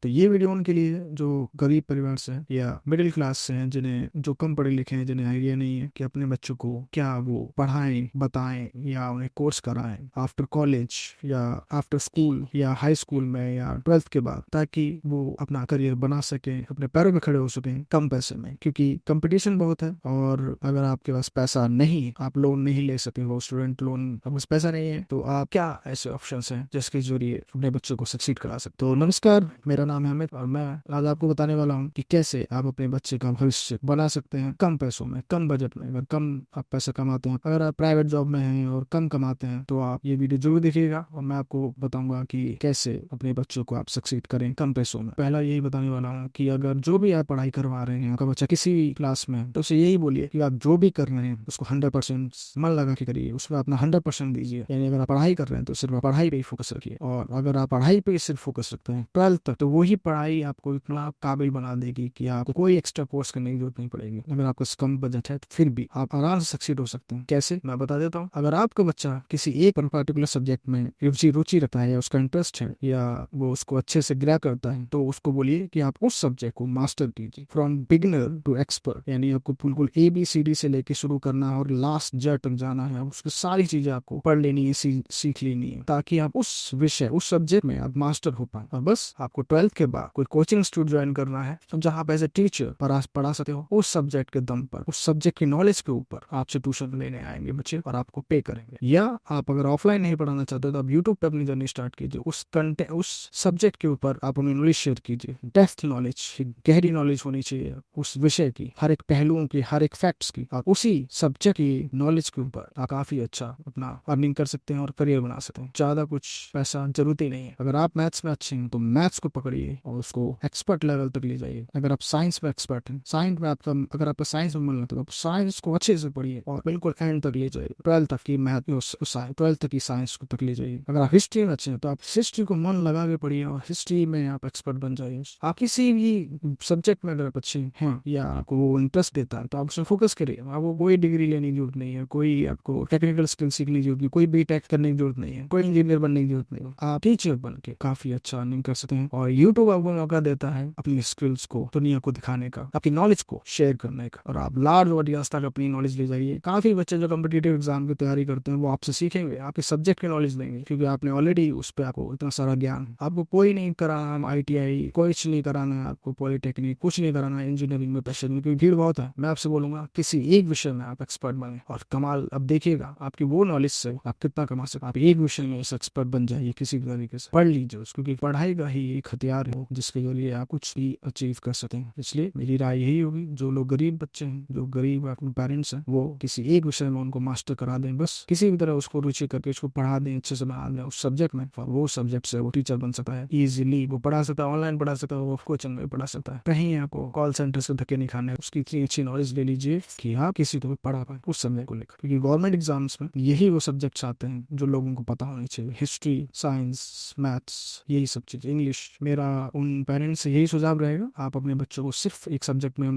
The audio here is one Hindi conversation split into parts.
तो ये वीडियो उनके लिए है जो गरीब परिवार से हैं या मिडिल क्लास से हैं, जिन्हें जो कम पढ़े लिखे हैं, जिन्हें आइडिया नहीं है कि अपने बच्चों को क्या वो पढ़ाएं बताएं या उन्हें कोर्स कराएं आफ्टर कॉलेज या आफ्टर स्कूल या हाई स्कूल में या 12th के बाद, ताकि वो अपना करियर बना सकें, अपने पैरों में खड़े हो सकें कम पैसे में। क्योंकि कंपटीशन बहुत है, और अगर आपके पास पैसा नहीं, आप लोन नहीं ले सके, वो स्टूडेंट लोन, आपके पास पैसा नहीं है, तो आप क्या ऐसे ऑप्शन हैं जिसके जरिए अपने बच्चों को सक्सीड करा सकते। तो नमस्कार, मेरा नाम है अमित और मैं आज आपको बताने वाला हूँ कि कैसे आप अपने बच्चे का भविष्य बना सकते हैं कम पैसों में, कम बजट में। अगर कम आप पैसा कमाते हैं, अगर आप प्राइवेट जॉब में हैं और कम कमाते हैं, तो आप ये वीडियो जरूर देखिएगा और मैं आपको बताऊंगा कि कैसे अपने बच्चों को आप सक्सीड करें कम पैसों में। पहला यही बताने वाला हूँ कि अगर जो भी आप पढ़ाई करवा रहे हैं, आपका बच्चा किसी भी क्लास में है, तो उसे यही बोलिए कि आप जो भी कर रहे हैं उसको 100% मन लगा के करिए, उसमें अपना 100% दीजिए। यानी अगर आप पढ़ाई कर रहे हैं तो सिर्फ पढ़ाई पे ही फोकस रखिए, और अगर आप पढ़ाई पे सिर्फ फोकस रखते हैं 12th तक, तो वही पढ़ाई आपको इतना काबिल बना देगी कि आपको कोई एक्स्ट्रा कोर्स करने की जरूरत नहीं पड़ेगी। अगर आपका कम बजट है तो फिर भी आप आराम से सक्सीड हो सकते हैं। कैसे, मैं बता देता हूँ। अगर आपका बच्चा किसी एक पर्टिकुलर सब्जेक्ट में रुचि रखता है या उसका इंटरेस्ट है या वो उसको अच्छे से ग्रैब करता है, तो उसको बोलिए कि आप उस सब्जेक्ट को मास्टर कीजिए फ्रॉम बिगिनर टू एक्सपर्ट। यानी आपको बिल्कुल ABCD से लेके शुरू करना है और लास्ट जेड तक जाना है। उसकी सारी चीजें आपको पढ़ लेनी है, सीख लेनी है, ताकि आप उस विषय, उस सब्जेक्ट में आप मास्टर हो पाए। और बस आपको 12th के बाद कोई कोचिंग इंस्टीट्यूट ज्वाइन करना है, तो जहाँ आप एज ए टीचर पढ़ा सकते हो उस सब्जेक्ट के दम पर, उस सब्जेक्ट की नॉलेज के ऊपर आपसे ट्यूशन लेने आएंगे बच्चे और आपको पे करेंगे। या आप अगर ऑफलाइन नहीं पढ़ाना चाहते तो आप यूट्यूब पे अपनी जर्नी स्टार्ट कीजिए। उस कंटेंट, उस सब्जेक्ट के ऊपर आप अपनी नॉलेज शेयर कीजिए। डेप्थ नॉलेज, गहरी नॉलेज होनी चाहिए उस विषय की, हर एक पहलुओं की, हर एक फैक्ट्स की। और उसी सब्जेक्ट की नॉलेज के ऊपर आप काफी अच्छा अपना अर्निंग कर सकते हैं और करियर बना सकते हैं। ज्यादा कुछ पैसा जरूरत ही नहीं है। अगर आप मैथ्स में अच्छे हैं तो मैथ्स को पकड़िए और उसको एक्सपर्ट लेवल तक ले जाइए। अगर आप साइंस में एक्सपर्ट हैं, साइंस में आपका, अगर आपका साइंस में मन लगता है तो साइंस को अच्छे से पढ़िए और बिल्कुल एंड तक ले जाइए। 12th तक की मैथ, 12th तक की साइंस को तक ले जाइए। अगर आप हिस्ट्री में अच्छे हैं तो आप हिस्ट्री को मन लगा के पढ़िए और हिस्ट्री में आप एक्सपर्ट बन जाइए। आप किसी भी सब्जेक्ट में अगर अच्छे हैं या आपको वो इंटरेस्ट देता है तो आप उसमें फोकस करिए। आपको कोई डिग्री लेने की जरूरत नहीं है, कोई आपको टेक्निकल स्किल सीखने की जरूरत नहीं, कोई बीटेक करने की जरूरत नहीं है, कोई इंजीनियर बनने की जरूरत नहीं है। आप टीचर बन के काफी अच्छा अर्निंग कर सकते हैं। और यूट्यूब आपको मौका देता है अपनी स्किल्स को दुनिया को दिखाने का, अपनी नॉलेज को शेयर करने का, और आप लार्ज ऑडियंस तक अपनी नॉलेज ले जाइए। काफी बच्चे जो कॉम्पिटिटिव एग्जाम की तैयारी करते हैं वो आपसे सीखेंगे, आपके सब्जेक्ट की नॉलेज लेंगे, क्योंकि आपने ऑलरेडी उस पर आपको इतना सारा ज्ञान। आपको कोई नहीं कराना ITI, कुछ नहीं कराना आपको, पॉलिटेक्निक कुछ नहीं कराना, इंजीनियरिंग में पैसे नहीं, क्योंकि भीड़ बहुत है। मैं आपसे बोलूंगा किसी एक विषय में आप एक्सपर्ट बने और कमाल। अब देखिएगा आपकी वो नॉलेज से आप कितना कमा सकते। आप एक विषय में एक्सपर्ट बन जाइए, किसी भी तरीके से पढ़ लीजिए उसको, क्योंकि पढ़ाई का ही एक हथियार है जिसके जरिए आप कुछ भी अचीव कर सकते हैं। इसलिए मेरी राय यही होगी, जो लोग गरीब बच्चे हैं, जो गरीब अपने पेरेंट्स हैं, वो किसी एक विषय में उनको मास्टर करा दें। बस किसी भी तरह उसको रुचि करके उसको पढ़ा दें, अच्छे से पढ़ा दें उस सब्जेक्ट में, और वो सब्जेक्ट से वो टीचर बन सकता है इजीली। वो पढ़ा सकता है, ऑनलाइन पढ़ा सकता है, वो कोचिंग में पढ़ा सकता है। कहीं आपको कॉल सेंटर से धक्के नहीं खाने। उसकी इतनी अच्छी नॉलेज ले लीजिए कि आप किसी को भी पढ़ा पाए उस सब्जेक्ट को लेकर, क्योंकि गवर्नमेंट एग्जाम्स में यही वो सब्जेक्ट्स आते हैं जो लोगों को पता होनी चाहिए। हिस्ट्री, साइंस, मैथ्स, यही सब चीज, इंग्लिश। मेरा उन पेरेंट्स से यही सुझाव रहेगा, आप अपने बच्चों को सिर्फ एक सब्जेक्ट में,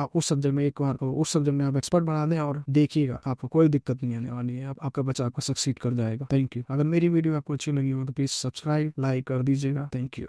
उस सब्जेक्ट में एक बार उस सब्जेक्ट में आप एक्सपर्ट बना दें और देखिएगा आपको कोई दिक्कत नहीं आने वाली है। आपका बच्चा आपका सक्सीड कर जाएगा। Thank you. अगर मेरी वीडियो आपको अच्छी लगी हो तो प्लीज सब्सक्राइब, लाइक कर दीजिएगा। Thank you.